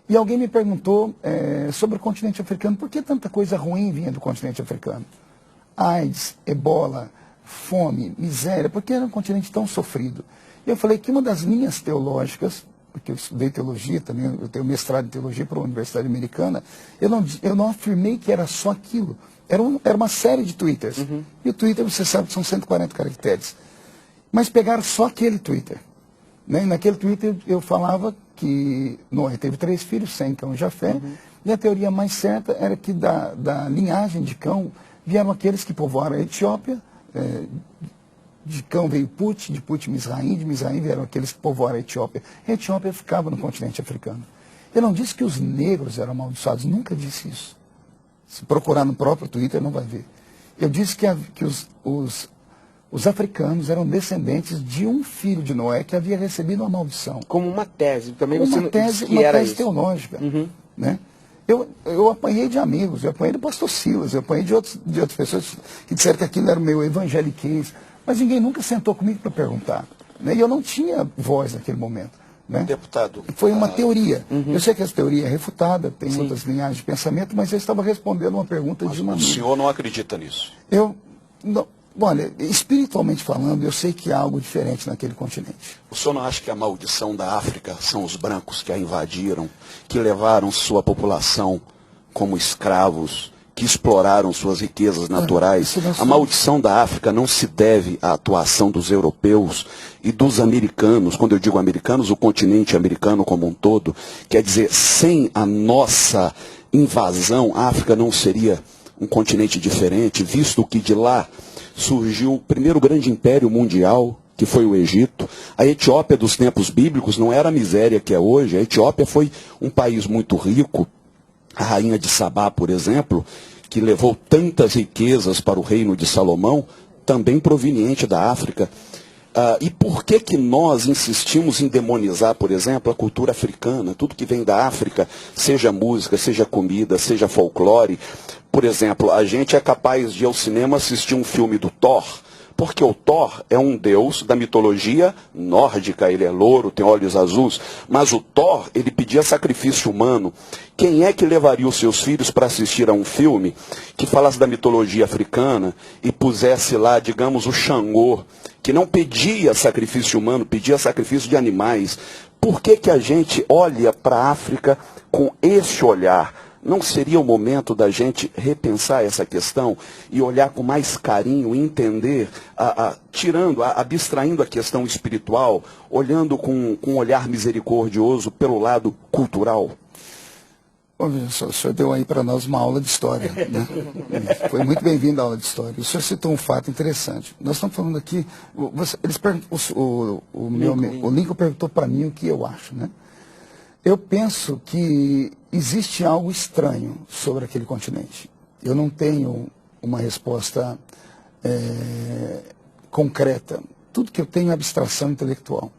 E alguém me perguntou sobre o continente africano, por que tanta coisa ruim vinha do continente africano? AIDS, ebola, fome, miséria, por que era um continente tão sofrido? E eu falei que uma das linhas teológicas, porque eu estudei teologia também, eu tenho mestrado em teologia para a Universidade Americana, eu não afirmei que era só aquilo. Era uma série de twitters. E o Twitter, você sabe, são 140 caracteres. Mas pegaram só aquele Twitter. Né? E naquele Twitter eu falava que Noé teve 3 filhos, Sem, Cão e Jafé, e a teoria mais certa era que da linhagem de Cão vieram aqueles que povoaram a Etiópia, de Cão veio Put, de Put Mizraim, de Mizraim vieram aqueles que povoaram a Etiópia. A Etiópia ficava no continente africano. Eu não disse que os negros eram amaldiçoados, nunca disse isso. Se procurar no próprio Twitter não vai ver. Eu disse que os africanos eram descendentes de um filho de Noé que havia recebido uma maldição. Como uma tese, também uma você não tese, disse que uma era tese isso. teológica. Né? Eu apanhei de amigos, eu apanhei do pastor Silas, eu apanhei de outras pessoas que disseram que aquilo era o meu evangeliquez, mas ninguém nunca sentou comigo para perguntar. Né? E eu não tinha voz naquele momento. Né? Deputado. Foi uma teoria. Eu sei que essa teoria é refutada, tem outras linhagens de pensamento, mas eu estava respondendo uma pergunta de uma amiga. O senhor não acredita nisso? Olha, espiritualmente falando, eu sei que há algo diferente naquele continente. O senhor não acha que a maldição da África são os brancos que a invadiram, que levaram sua população como escravos, que exploraram suas riquezas naturais? A maldição da África não se deve à atuação dos europeus e dos americanos. Quando eu digo americanos, o continente americano como um todo. Quer dizer, sem a nossa invasão, a África não seria um continente diferente, visto que de lá surgiu o primeiro grande império mundial, que foi o Egito. A Etiópia dos tempos bíblicos não era a miséria que é hoje. A Etiópia foi um país muito rico. A rainha de Sabá, por exemplo, que levou tantas riquezas para o reino de Salomão, também proveniente da África. E por que nós insistimos em demonizar, por exemplo, a cultura africana? Tudo que vem da África, seja música, seja comida, seja folclore. Por exemplo, a gente é capaz de ir ao cinema assistir um filme do Thor, porque o Thor é um deus da mitologia nórdica, ele é louro, tem olhos azuis, mas o Thor, ele pedia sacrifício humano. Quem é que levaria os seus filhos para assistir a um filme que falasse da mitologia africana e pusesse lá, digamos, o Xangô, que não pedia sacrifício humano, pedia sacrifício de animais? Por que a gente olha para a África com esse olhar? Não seria o momento da gente repensar essa questão e olhar com mais carinho, entender, abstraindo a questão espiritual, olhando com um olhar misericordioso pelo lado cultural? Bom, o senhor deu aí para nós uma aula de história. Né? Foi muito bem-vindo a aula de história. O senhor citou um fato interessante. Nós estamos falando aqui, o Lincoln perguntou para mim o que eu acho, né? Eu penso que existe algo estranho sobre aquele continente. Eu não tenho uma resposta concreta. Tudo que eu tenho é abstração intelectual.